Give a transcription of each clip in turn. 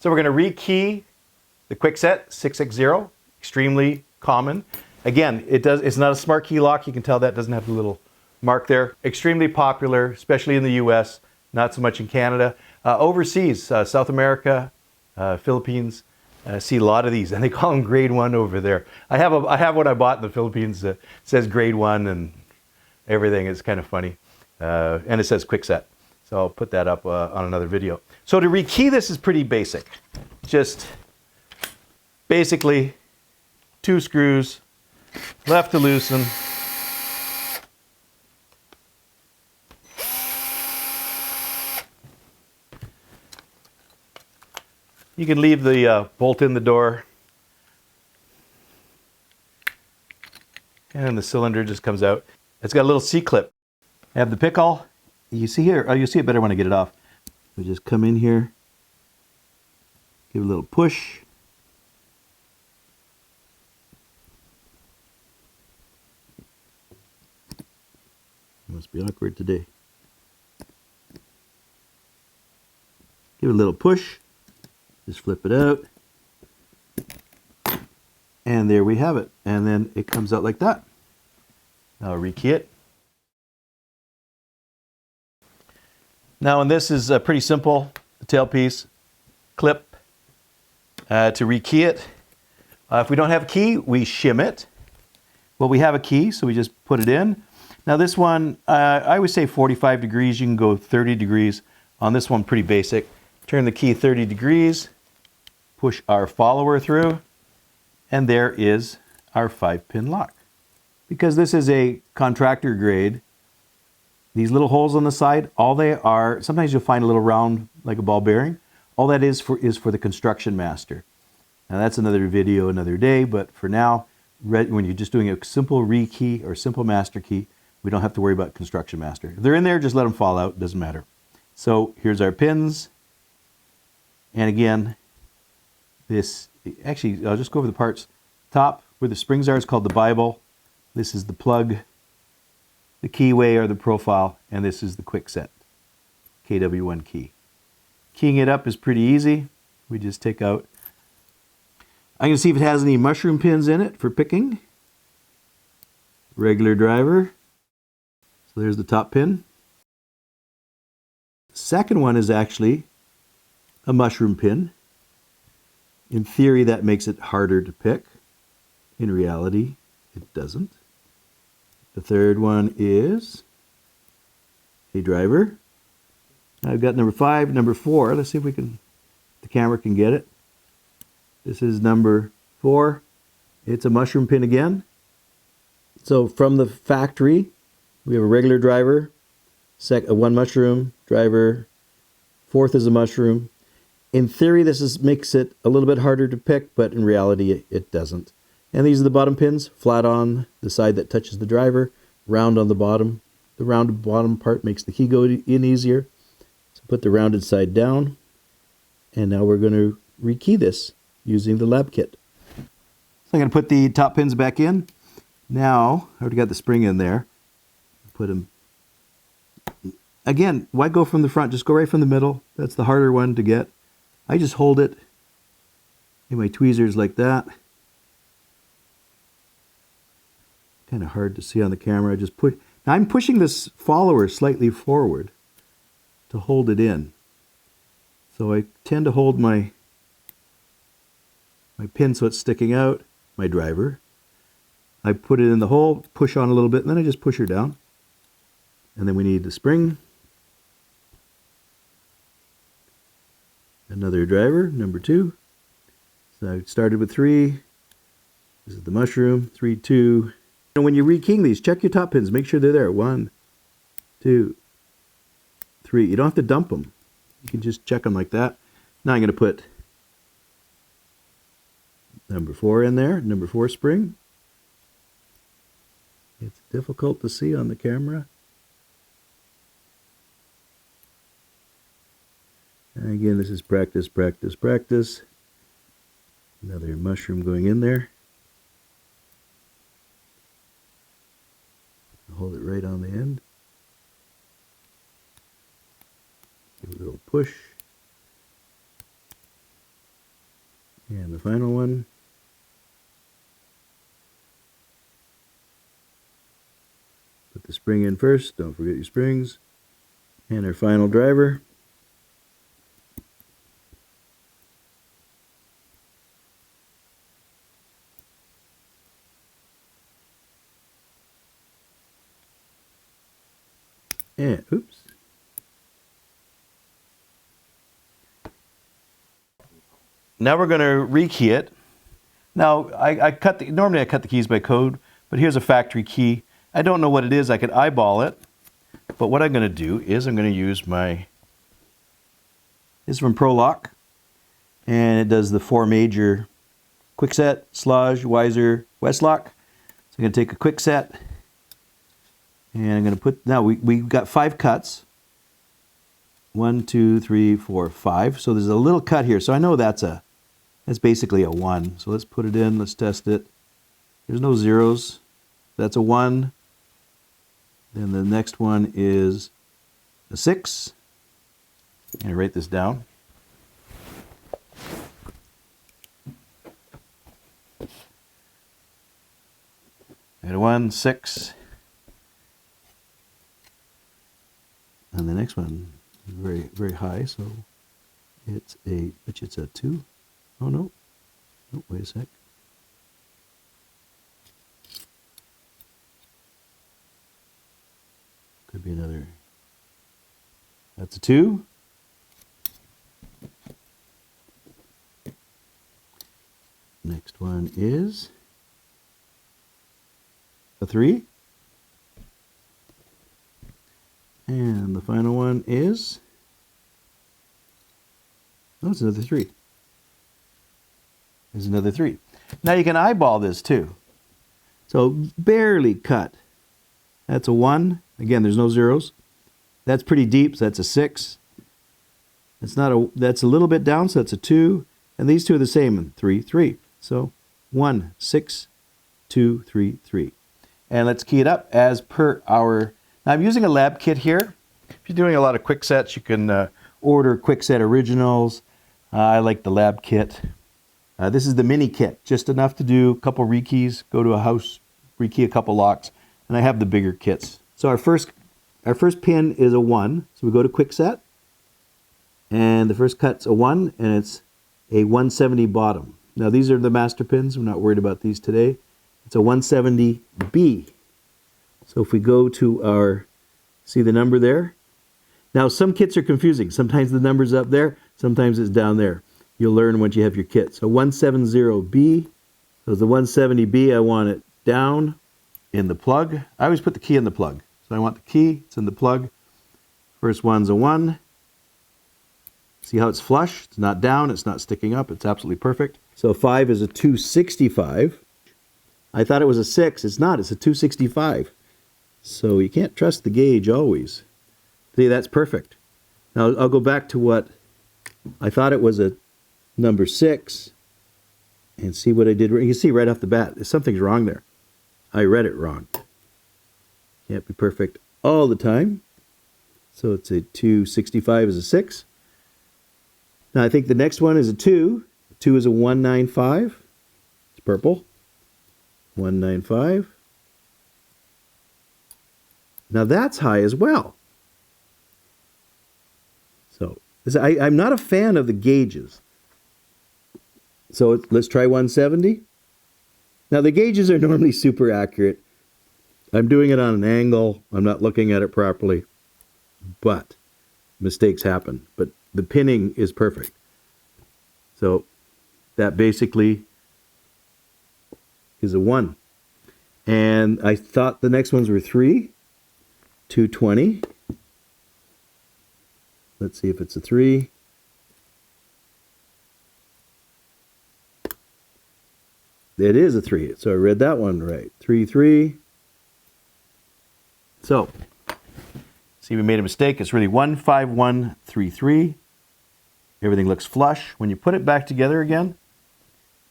So we're going to rekey the Kwikset 6X0, extremely common. Again, it's not a smart key lock. You can tell that doesn't have the little mark there. Extremely popular, especially in the US, not so much in Canada. Overseas, South America, Philippines, see a lot of these, and they call them grade 1 over there. I have what I bought in the Philippines that says grade 1 and everything. It's kind of funny. And it says Kwikset. So I'll put that up on another video. So to rekey this is pretty basic. Just basically 2 screws, left to loosen. You can leave the bolt in the door. And the cylinder just comes out. It's got a little C-clip. I have the pick-all. You see here, oh, you see it better when I get it off. We just come in here, give it a little push. Must be awkward today. Give it a little push. Just flip it out. And there we have it. And then it comes out like that. Now I'll rekey it. Now, and this is pretty simple. The tailpiece, clip to rekey it. If we don't have a key, we shim it. Well, we have a key, so we just put it in. Now this one, I would say 45 degrees. You can go 30 degrees. On this one, pretty basic. Turn the key 30 degrees, push our follower through, and there is our 5-pin lock. Because this is a contractor grade, these little holes on the side, all they are, sometimes you'll find a little round like a ball bearing. All that is for the construction master. Now that's another video another day, but for now, when you're just doing a simple rekey or simple master key, we don't have to worry about construction master. If they're in there, just let them fall out, doesn't matter. So here's our pins. And again, actually, I'll just go over the parts. Top, where the springs are, is called the Bible. This is the plug, the keyway or the profile, and this is the Kwikset KW1 key. Keying it up is pretty easy. We just take out, I can see if it has any mushroom pins in it for picking. Regular driver. So there's the top pin. Second one is actually a mushroom pin. In theory, that makes it harder to pick. In reality, it doesn't. The third one is a driver. I've got number 5, number 4. Let's see if the camera can get it. This is number 4. It's a mushroom pin again. So from the factory, we have a regular driver, one mushroom driver, 4th is a mushroom. In theory, this makes it a little bit harder to pick, but in reality, it doesn't. And these are the bottom pins, flat on the side that touches the driver, round on the bottom. The rounded bottom part makes the key go in easier. So put the rounded side down, and now we're going to rekey this using the lab kit. So I'm going to put the top pins back in. Now, I already got the spring in there. Put them. Again, why go from the front? Just go right from the middle. That's the harder one to get. I just hold it in my tweezers like that. Kind of hard to see on the camera. I just put. Now I'm pushing this follower slightly forward to hold it in. So I tend to hold my pin so it's sticking out, my driver. I put it in the hole, push on a little bit, and then I just push her down. And then we need the spring. Another driver, number 2. So I started with 3. This is the mushroom, 3, 2. And when you're rekeying these, check your top pins. Make sure they're there. 1, 2, 3. You don't have to dump them. You can just check them like that. Now I'm going to put number 4 in there, number 4 spring. It's difficult to see on the camera. And again, this is practice, practice, practice. Another mushroom going in there. Hold it right on the end. Give it a little push. And the final one. Put the spring in first, don't forget your springs. And our final driver. And, oops. Now we're going to rekey it. Now, normally I cut the keys by code, but here's a factory key. I don't know what it is. I could eyeball it. But what I'm going to do is I'm going to use this is from ProLock, and it does the 4 major Kwikset, Slage, Weiser, Westlock. So I'm going to take a Kwikset, and I'm going to put, now we've got 5 cuts. 1, 2, 3, 4, 5. So there's a little cut here. So I know that's basically a 1. So let's put it in, let's test it. There's no zeros. That's a 1. Then the next one is a 6. I'm going to write this down. And a 1, 6. And the next one is very, very high, so it's a 2. Oh no. Oh, wait a sec. Could be another. That's a 2. Next one is a 3. And the final one is, oh, it's another 3. There's another 3. Now you can eyeball this too. So barely cut. That's a 1. Again, there's no zeros. That's pretty deep, so that's a 6. That's a little bit down, so that's a 2. And these two are the same, 3, 3. So 1, 6, 2, 3, 3. And let's key it up as per our. Now I'm using a lab kit here. If you're doing a lot of Kwikset, you can order Kwikset originals. I like the lab kit. This is the mini kit, just enough to do a couple rekeys, go to a house, rekey a couple locks, and I have the bigger kits. So our first pin is a 1, so we go to Kwikset, and the first cut's a 1, and it's a 170 bottom. Now these are the master pins, we're not worried about these today. It's a 170B. So if we go to our, see the number there? Now some kits are confusing. Sometimes the number's up there, sometimes it's down there. You'll learn once you have your kit. So 170B, so the 170B, I want it down in the plug. I always put the key in the plug. So I want the key, it's in the plug. First one's a 1. See how it's flush? It's not down, it's not sticking up, it's absolutely perfect. So 5 is a 265. I thought it was a 6, it's not, it's a 265. So you can't trust the gauge always. See, that's perfect. Now I'll go back to what I thought it was, a number 6, and see what I did. You can see right off the bat, something's wrong there. I read it wrong. Can't be perfect all the time. So it's a 265 is a 6. Now I think the next one is a 2. 2 is a 195. It's purple. 195. Now that's high as well. So I'm not a fan of the gauges. So let's try 170. Now the gauges are normally super accurate. I'm doing it on an angle. I'm not looking at it properly. But mistakes happen. But the pinning is perfect. So that basically is a 1. And I thought the next ones were 3. 220. Let's see if it's a 3. It is a 3, so I read that one right. 3, 3. So, see, we made a mistake. It's really 15133. Everything looks flush. When you put it back together again,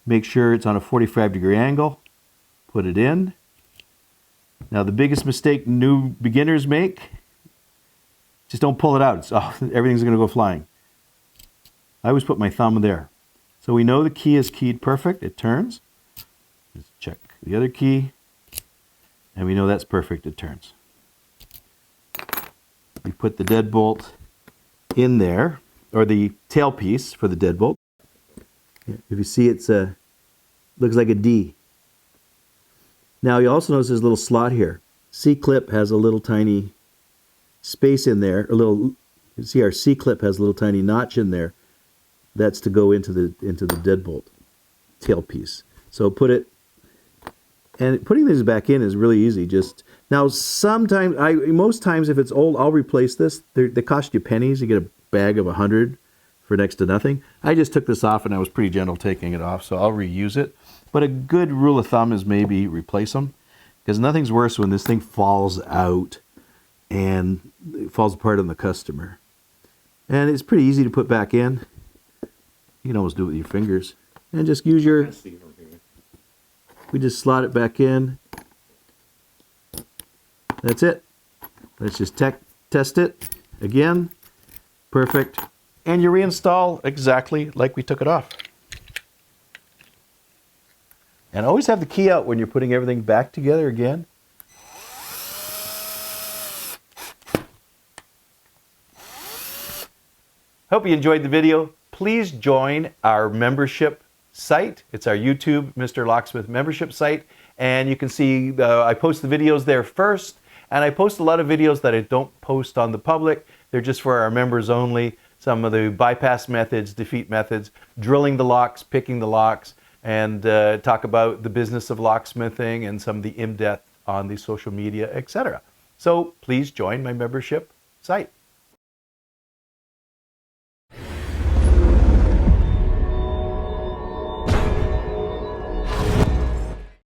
make sure it's on a 45-degree angle. Put it in. Now, the biggest mistake new beginners make, just don't pull it out. Everything's going to go flying. I always put my thumb there. So we know the key is keyed perfect. It turns. Just check the other key. And we know that's perfect. It turns. We put the deadbolt in there, or the tailpiece for the deadbolt. If you see, it's looks like a D. Now you also notice there's a little slot here. C-clip has a little tiny space in there. You see our C-clip has a little tiny notch in there. That's to go into the deadbolt tailpiece. So put it, and putting these back in is really easy. Just now, sometimes most times if it's old, I'll replace this. They cost you pennies. You get a bag of 100 for next to nothing. I just took this off and I was pretty gentle taking it off, so I'll reuse it. But a good rule of thumb is maybe replace them, because nothing's worse when this thing falls out and it falls apart on the customer. And it's pretty easy to put back in. You can almost do it with your fingers. And just use your... We just slot it back in. That's it. Let's just test it again. Perfect. And you reinstall exactly like we took it off. And always have the key out when you're putting everything back together again. Hope you enjoyed the video. Please join our membership site. It's our YouTube Mr. Locksmith membership site. And you can see I post the videos there first. And I post a lot of videos that I don't post on the public. They're just for our members only. Some of the bypass methods, defeat methods, drilling the locks, picking the locks, and talk about the business of locksmithing and some of the in-depth on the social media, etc. So please join my membership site.